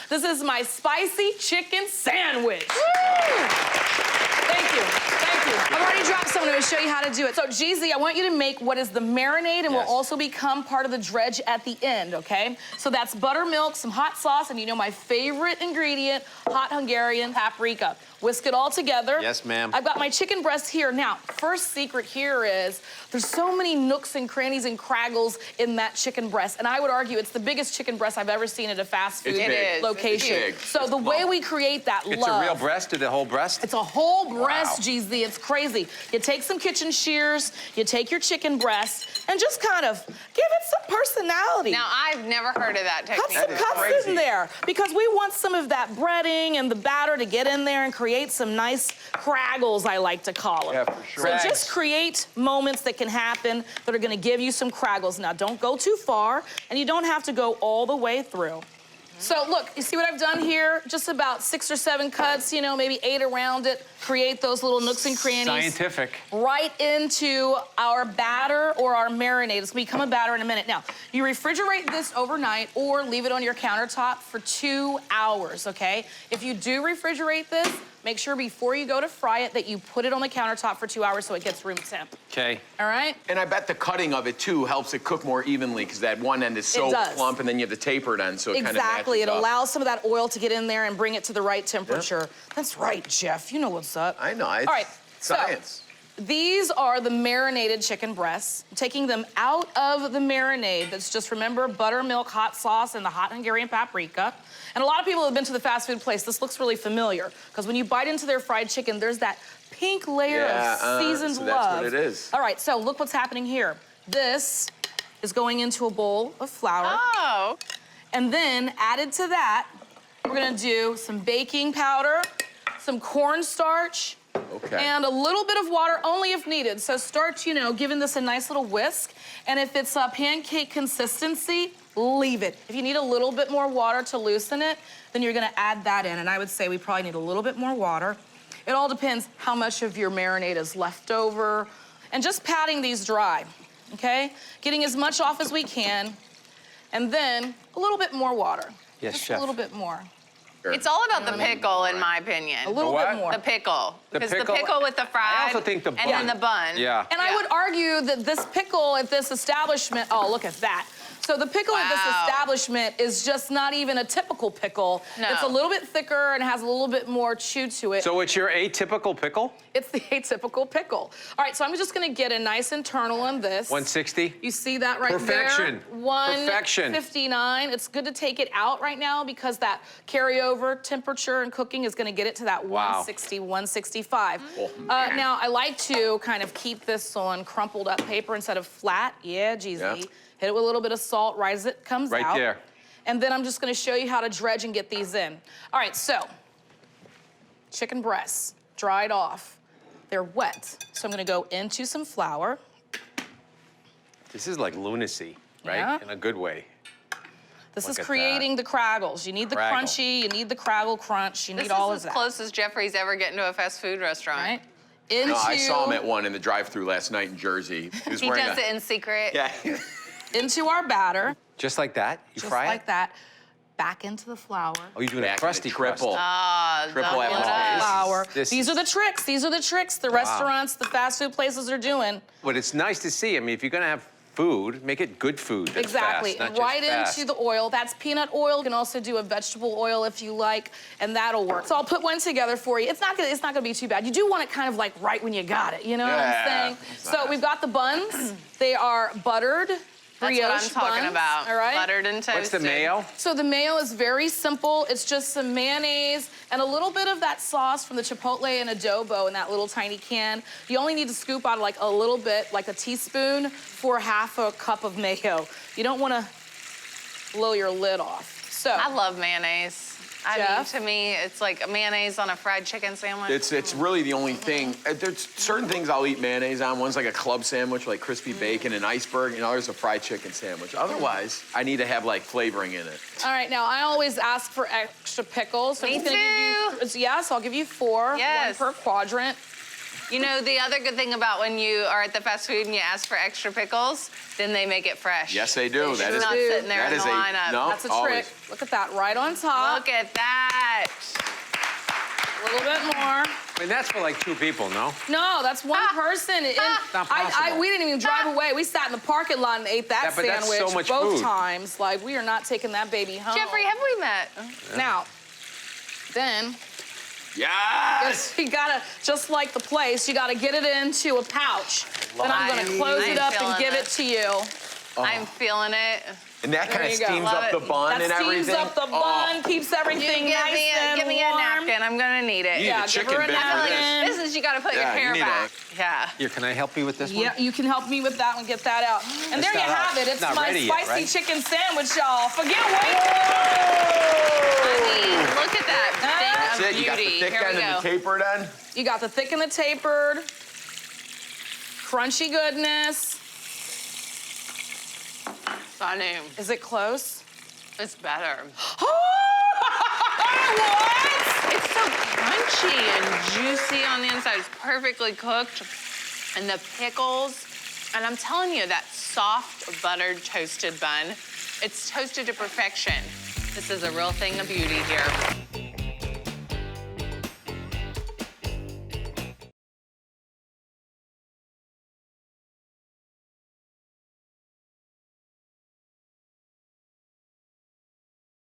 This is my spicy chicken sandwich. Thank you, thank you. I've already dropped some, I'm gonna show you how to do it. So, Jeezy, I want you to make what is the marinade and will also become part of the dredge at the end, okay? So that's buttermilk, some hot sauce, and you know my favorite ingredient, hot Hungarian paprika. Whisk it all together. Yes, ma'am. I've got my chicken breast here. Now, first secret here is there's so many nooks and crannies and craggles in that chicken breast, and I would argue it's the biggest chicken breast I've ever seen at a fast food location. It's big. So the way we create that It's a real breast or the whole breast? It's a whole breast, GZ. It's crazy. You take some kitchen shears, you take your chicken breast, and just kind of give it some personality. Now, I've never heard of that technique. Cut some cuts in there, because we want some of that breading and the batter to get in there and create some nice craggles, I like to call them. Yeah, for sure. So just create moments that can happen that are gonna give you some craggles. Now, don't go too far, and you don't have to go all the way through. So look, you see what I've done here? Just about 6 or 7 cuts, you know, maybe 8 around it. Create those little nooks and crannies. Scientific. Right into our batter or our marinade. It's gonna become a batter in a minute. Now, you refrigerate this overnight or leave it on your countertop for 2 hours, okay? If you do refrigerate this, make sure before you go to fry it that you put it on the countertop for 2 hours so it gets room temp. Okay. All right? And I bet the cutting of it, too, helps it cook more evenly, because that one end is so plump, and then you have the tapered end, so it kind of Exactly. It matches up. allows some of that oil to get in there and bring it to the right temperature. That's right, Jeff. You know what's up. I know. It's All right. science. So, these are the marinated chicken breasts. I'm taking them out of the marinade. That's just, remember, buttermilk, hot sauce, and the hot Hungarian paprika. And a lot of people have been to the fast food place. This looks really familiar, because when you bite into their fried chicken, there's that pink layer of seasoned so love. that's what it is. All right, so look what's happening here. This is going into a bowl of flour. Oh. And then added to that, we're gonna do some baking powder, some cornstarch, and a little bit of water, only if needed. So start, you know, giving this a nice little whisk. And if it's a pancake consistency, leave it. If you need a little bit more water to loosen it, then you're gonna add that in. And I would say we probably need a little bit more water. It all depends how much of your marinade is left over. And just patting these dry, okay? Getting as much off as we can. And then a little bit more water. Yes, just Chef. a little bit more. It's all about the pickle, in my opinion. A little bit more. The pickle. The Because pickle- the pickle with the fried, I also think the and then bun. the bun. Yeah. And I would argue that this pickle at this establishment, oh, look at that. So the pickle at this establishment is just not even a typical pickle. No. It's a little bit thicker and has a little bit more chew to it. So it's your atypical pickle? It's the atypical pickle. All right, so I'm just gonna get a nice internal on this. 160? You see that right Perfection. there? 159. Perfection. It's good to take it out right now because that carryover temperature and cooking is gonna get it to that 160, 165. Now, I like to kind of keep this on crumpled up paper instead of flat. Yeah, Jeezy. Hit it with a little bit of salt right as it comes out. Right there. And then I'm just gonna show you how to dredge and get these in. All right, so, chicken breasts, dried off. They're wet. So I'm gonna go into some flour. This is like lunacy, right? Yeah. In a good way. This Look is at creating the craggles. You need the Craggle. crunchy, you need the craggle crunch, you need This all is of as that. close as Jeffrey's ever getting to a fast food restaurant. Right? Into, No, I saw him at one in the drive-thru last night in Jersey. He was He wearing does it in secret. Yeah. into our batter. Just like that? You Just fry like it? that. Back into the flour. Oh, you're doing Back a in crusty the triple. crust. Ah, Triple double apple it up. space. Flour. This These is- are the tricks. These are the tricks the restaurants, the fast food places are doing. But it's nice to see. I mean, if you're gonna have food, make it good food. That's Exactly. fast, not And just right fast. into the oil. That's peanut oil. You can also do a vegetable oil if you like, and that'll work. So I'll put one together for you. It's not gonna be too bad. You do want it kind of like right when you got it. You know what I'm saying? So we've got the buns. They are buttered. That's brioche what I'm talking buns, about. all right? Buttered and toasted. What's the mayo? So the mayo is very simple. It's just some mayonnaise and a little bit of that sauce from the chipotle and adobo in that little tiny can. You only need to scoop out like a little bit, like a teaspoon, for half a cup of mayo. You don't want to blow your lid off. So I love mayonnaise. I mean, Jeff? to me, it's like mayonnaise on a fried chicken sandwich. It's really the only thing. There's certain things I'll eat mayonnaise on. One's like a club sandwich, like crispy bacon and iceberg, and others a fried chicken sandwich. Otherwise, I need to have like flavoring in it. all right, now I always ask for extra pickles. So Me I'm just gonna give you, yes, I'll give you 4. Yes. 1 per quadrant. You know, the other good thing about when you are at the fast food and you ask for extra pickles, then they make it fresh. Yes, they do. It's That is not sitting there that in is the a lineup. no. That's a always. trick. Look at that, right on top. Look at that. A little bit more. I mean, that's for like 2 people, no? No, that's one person. And Not possible. we didn't even drive away. We sat in the parking lot and ate that Yeah, but that's sandwich so much both food. times. Like, we are not taking that baby home. Jeffrey, have we met? Now, then, Yes. you gotta, just like the place, you gotta get it into a pouch. Then I'm gonna close it I'm up and feeling give it this. to you. I'm feeling it. And that kind of you go. steams Love up the it. bun That and steams everything. up the bun, keeps You everything give nice me and give me a warm. napkin. I'm gonna need it. You need Yeah, a give chicken her a bit for napkin. this. This is you gotta put your Yeah, you hair need back. Yeah. Here, can I help you with this one? Yeah, you can help me with that one, get that out. And there you not have it. It's not my ready yet, spicy right? chicken sandwich, y'all. Forget wait. I mean, look at that That's thing it. of You got the beauty. thick Here end we and go. the tapered end. You got the thick and the tapered, crunchy goodness. Stunning. Is it close? It's better. What? It's so crunchy and juicy on the inside. It's perfectly cooked. And the pickles, and I'm telling you, that soft, buttered, toasted bun, it's toasted to perfection. This is a real thing of beauty here.